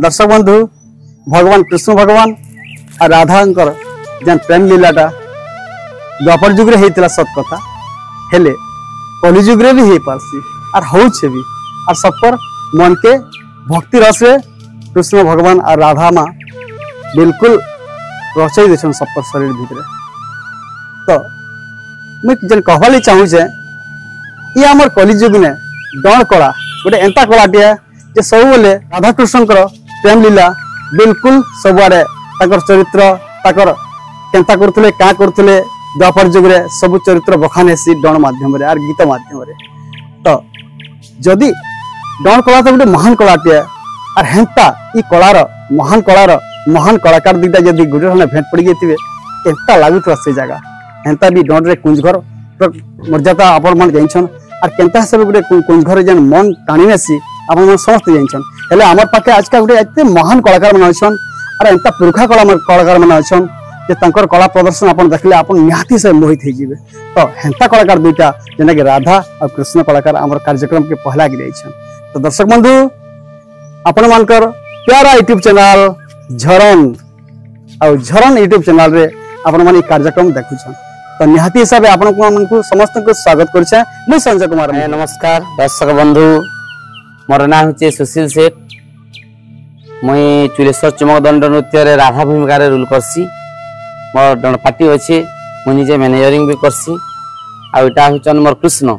दर्शक बंधु भगवान कृष्ण भगवान और राधा जन प्रेम लीलाटा द्वापर जुग होता सत कथा हेले कलि जुग भी हो पारसी और होचे भी और सब पर मन के भक्ति रस रे कृष्ण भगवान और राधा माँ बिल्कुल रचई दे सब पर शरीर भितर। तो मुझे जन कहवाली चाहूचे ये आमर कलि जुग ने दण कला गोटे एंता कलाटे जे सब बेले राधा कृष्ण प्रेम लीला बिल्कुल सबुआड़े चरित्र केन्ता करते क्या करते द्वापर जुगे सब चरित्र बखान हेसी डण मध्यम और गीत मध्यम। तो जदि डण कला तो गोटे महान कलाटे और हेन्ता ई कलार महान कलाकार दुईटा जदि गोटे भेट पड़ गए केन्ता लगुवा से जगह हेन्ता भी डण रे कुंजघर मर्यादा आपण मन जाइछन और केन्ता हिसाब गोटे कुंजघर जेन मन टाणी नेसी आपण मन समस्त जाइछन हेले हमर पाखे आज का गोटे एते महान कलाकार मन अछन और एंता पुरखा कलाकार मन अछन जे तंकर कला प्रदर्शन आपण देखले आपण निहाती से मोहित हो जिवे। तो हेन्ता कलाकार दुईटा जेना कि राधा और कृष्ण कलाकार हमर कार्यक्रम के पहला गिरे छन। तो दर्शक बंधु आपण मानकर प्यारा यूट्यूब चैनल झरन यूट्यूब चैनल रे आपण मन कार्यक्रम देखुछन। तो निहाती हिसाब से समस्त को स्वागत करुचे मुझे संजय कुमार। नमस्कार दर्शक बंधु मोर ना हूँ सुशील सेठ मुई चुलेश्वर चुमक दंड नृत्य रे राधा भूमिका रे रोल करसी मोर दंड पार्टी अच्छे मुझे निजे मैनेजरिंग भी करसी आटा हूँ मोर कृष्ण।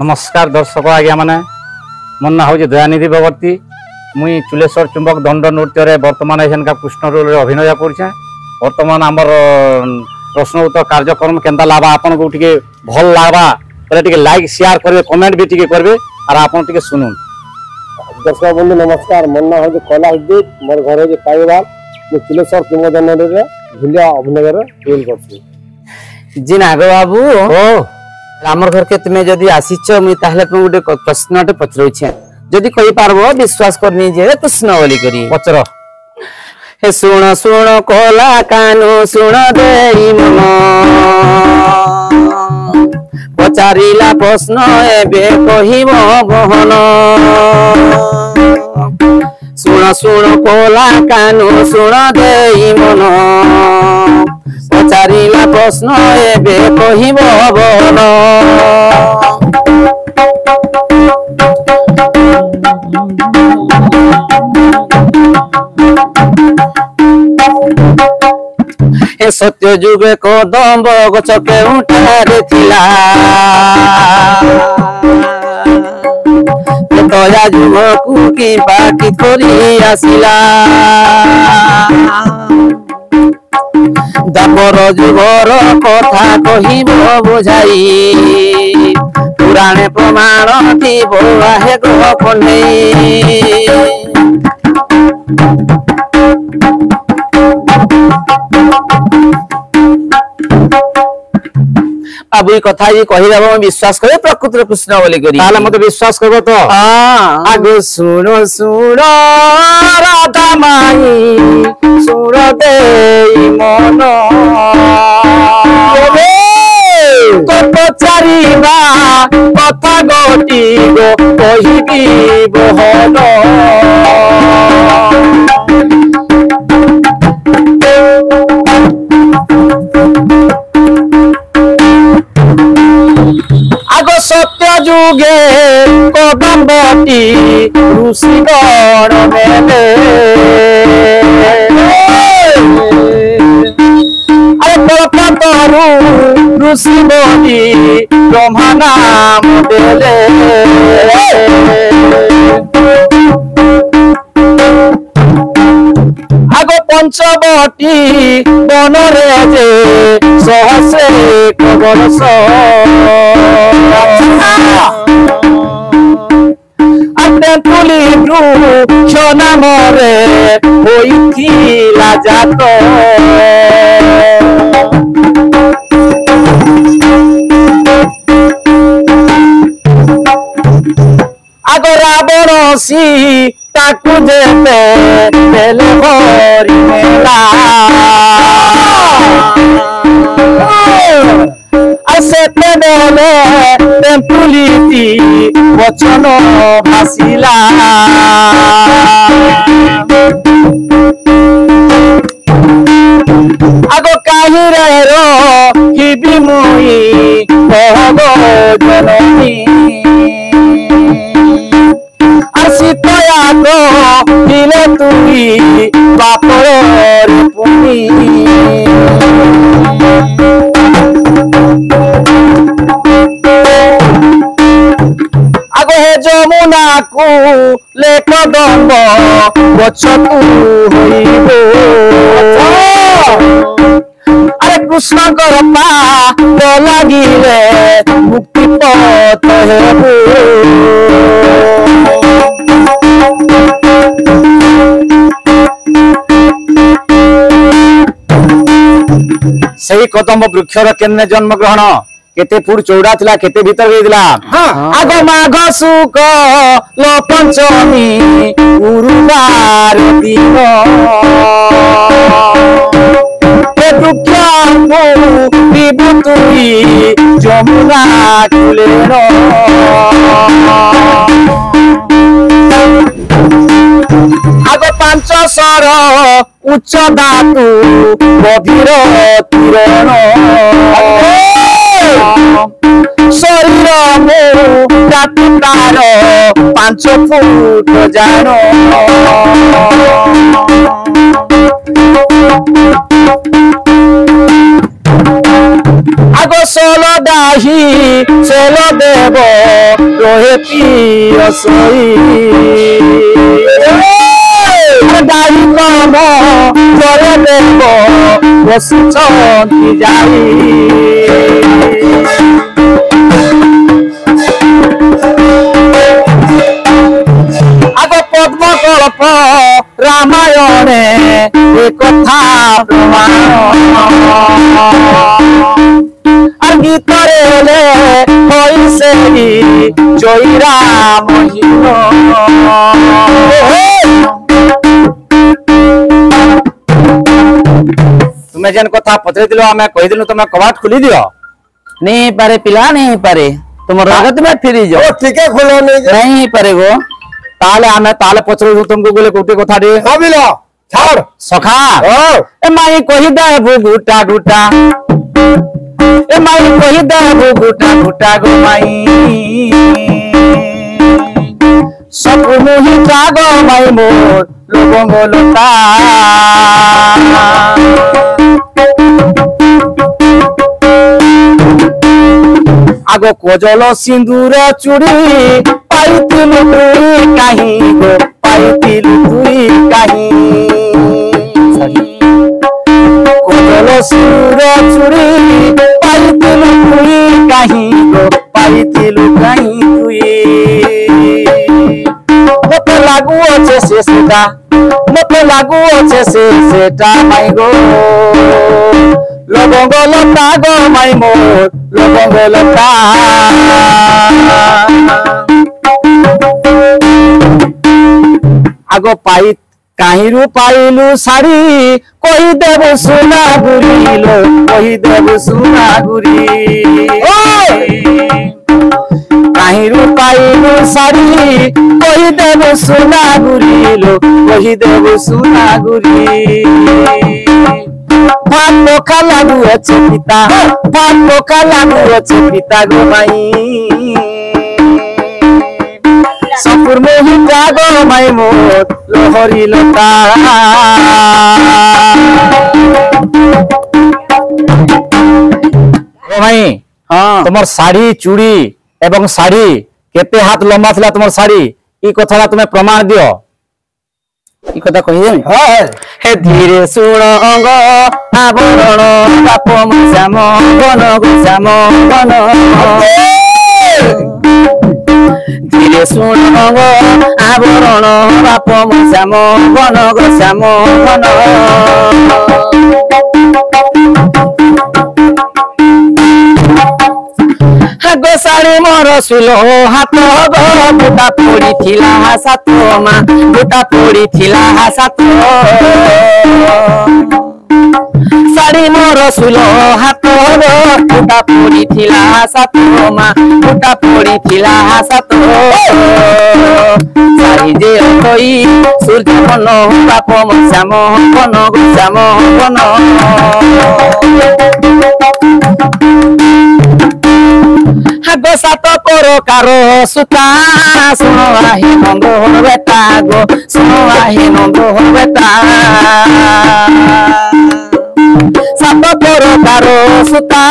नमस्कार दर्शक आज्ञा माने मोर ना हूँ दयानिधि भगवती मुई चुलेश्वर चुंबक दंड नृत्य रे वर्तमान एनका कृष्ण रोल रे अभिनय करुचे। वर्तमान आमर प्रश्न उत्तर कार्यक्रम केन्ता लागबा आपन को टिके भल लागबा पहले टिके लाइक शेयर करबे कमेंट भी टिके करबे और आपन टिके सुनुन। दर्शक बंधु नमस्कार मोर ना हूँ कला हिद्दीप मोर घर जे पाइबाल मु चुलेश्वर चुंबक दंड रे भूलिया अभिनय रे रोल करसी। जी नाग बाबू ओ आमर घर के तुमे जदी आसीछ मुई ताहले तुम गुटे प्रश्नटे पचरौछे जदी कहि पारबो विश्वास करनी जे कृष्ण बोली करी पचर। हे सुन सुन कोला कानु सुन देई मन पचारिला प्रश्न एबे कहिबो बहन सुन सुन कोला कानु सुन देई मन पचारिला प्रश्न एबे कहिबो बहन सत्य जुगे कदम्ब गछ केउठारे थिला तया जुगकु कि बाकी करी आसिला दापर जुगर कथा कहिब बुझाई पुराणे प्रमाण थिब आहे ग्रह खंडेई अब ये कथा ये कहिबा विश्वास करे प्रकृति कृष्ण बोली करी ताले मते विश्वास करबो तो आगो सुनो सुनो राधा माई सुन देई मन पचारिबा कथा गोटी गो कहिबी बहन आगो सत्य जुगे कदम्बटी ऋषि गण मेले अरे कलकतरु ऋषि बनी ब्रह्मा नाम देले आगो पंचवटी बनरे जे सहसे वर्ष तुली वृक्ष नामरे होइथिला जात आग रावण सीताकु जेते देले हरि मेला से তেঁতুলিটি বচন ভাসিলা আগ কাহিরে রহিবি মুই কহব জননী আসি তয়া দিলে তুই বাপর পুনি আগ হে যমুনা কু লেখ দম্ব গছ তু হইব আরে কৃষ্ণଙ୍କର পাଦ ଲାଗିଲେ মুক্তি পথ হেব সেই কদম্ব বৃক্ষর কেনে জন্ম গ্রহণ কেতে ফুট চৌড়া ଥିଲା কেতে ভিতর হইଥିଲା আগ মাঘ শুক ল পঞ্চমী গুরুবার দিন বিভু তুই যমুনা কুলের আগ পাঞ্চশর উচ্চ ধাতু গভীর কিরণ শরীর মো রাতি তার 5 ফুট জান আগ সোল দাহি সোল দেব রহে প্রিয় সই দাহি কম জয় দেব বসুচন্তি যাই আগ পদ্মকল্প রামায়ণে এ কথা প্রমাণ আর গীতরে হইছে জয়রা মহিন তুমি যেন কথা পচারি দিল আমি কহিদিলু তুমি কবাট খুলি দিও नहीं पारे पिला नहीं पारे तुम रगत में फिरी जाओ ठीक है खोलो नहीं पारे गो তাহলে আমি তাহলে পচারি তুমকু বলে কোটি কথা রে ভাবিল ছাড় সখা এ মাই কহি দেবু গুটা গুটা এ মাই কহি দেবু গুটা গুটা গো মাই সপনু হি জাগ মাই মোর লবঙ্গ লতা আগ কজল সিন্দুর চুড়ি পাইতিলু তুই কাহি গো পাইতিলু তুই কাহি কজল সিন্দুর চুড়ি পাইতিলু তুই কাহি গো পাইতিলু কাহি তুই মতে লাগু আছে সেটা মতে লাগু আছে সেটা মাই গো লবঙ্গ লতা গো মাই মোর লবঙ্গ লতা আগ পাই কাহিরু পাইলু শাড়ি কই দেব সোনা গুরিল কই দেব সোনা গুরি কাহিরু পাইলু শাড়ি কই দেব সোনা গুরিল কই দেব সোনা গুরি ভাত পোকা লাগু আছে পিতা ভাত পোকা লাগু আছে পিতা গো মাই সপুর মোহি গো মাই মোর লহরি লতা ও ভাই हाँ তোমার শাড়ি চুড়ি এবং শাড়ি কেতে হাত লম্বা ଥିଲା তোমার শাড়ি এই কথাটা তুমি প্রমাণ দিও ये कथा कही हे धीरे सुण अंग आवरण बाप श्याम गन श्याम गन धीरे सुण अंग आवरण बाप श्याम गन श्याम गन गोसाड़ी मोर सुलो हाथ बुटा पोड़ी थिला सात मा बुटा पोड़ी थिला सात साड़ी मोर सुलो हाथ गो फुटा पड़िथिला सात मା फुटा पड़िथिला सात साई जे कई सूर्य मन बाप श्याम बन श्याम बन गो सात प्रकार सुता सुनो आहे नंद बेटा गो सुनो आहे नंद बेटा सात प्रकार सुता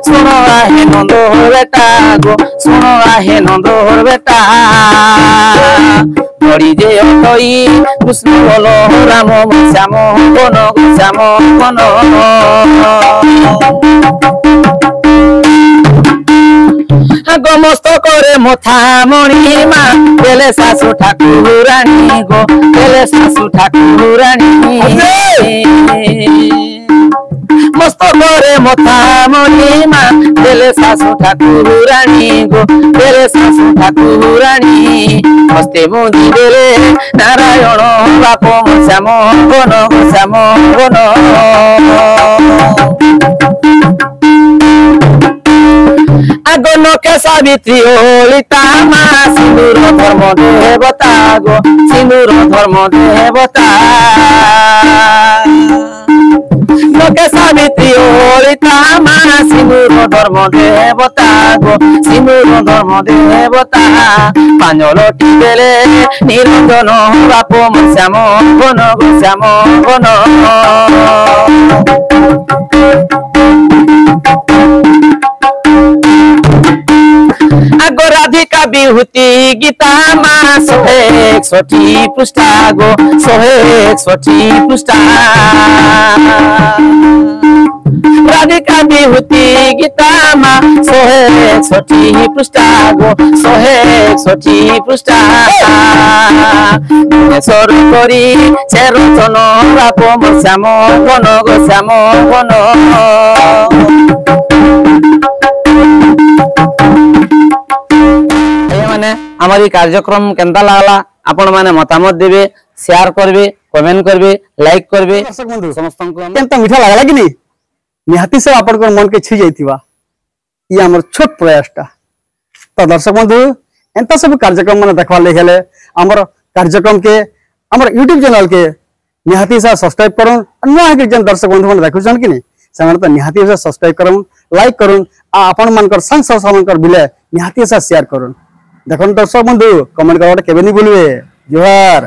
सुनो आहे नंद बेटा गो सुनो आहे नंद बेटा पड़ी जे अटई कृष्ण बोलो राम श्याम बन श्याम बन मस्त करे मथा मणिमा बेले शाशु ठाकुरानी गो बेले शाशु ठाकुरानी मस्त करे मथा मणिमा बेले शाशु ठाकुरानी गो बेले शाशु ठाकुरानी हस्ते मुदी बेले नारायण बाप श्याम बन श्याम बन आगन के सावित्री होलिता मा सिंदूर धर्म देवता गो सिंदूर धर्म देवता लोके सावित्री होलिता मा सिंदूर धर्म देवता गो सिंदूर धर्म देवता पांजलटी बेले निरंजन बाप श्याम बन श्याम बन आगो राधिका विभूति गीता मा 161 पृष्ठा गो 161 पृष्ठा राधिका विभूति गीता मा 161 पृष्ठा गो 161 पृष्ठा सर करी से रचन बाप श्याम बन गो श्याम बन हमारी कार्यक्रम केंता लागला आपण माने मतामत देबे शेयर करबे कमेंट करबे लाइक करबे दर्शक बंधु समस्त को केंता मीठा लागला कि नहीं निहाती से आपण मन के छी जाइतिबा ये हमर छोट प्रयासटा तो दर्शक बंधु एंता सब कार्यक्रम माने देखवा ले गेले हमर कार्यक्रम के हमर YouTube चैनल के निहाती से सब्सक्राइब करन अन्य के जन दर्शक बंधु माने देखु छन कि नहीं समय तो निहाती से सब्सक्राइब करन लाइक करन आ आपण मानकर संग सामनकर बिले निहाती से शेयर करन देखो दर्शक बंधु कमेंट करवाटा केबे नहीं भूलिए जोहार।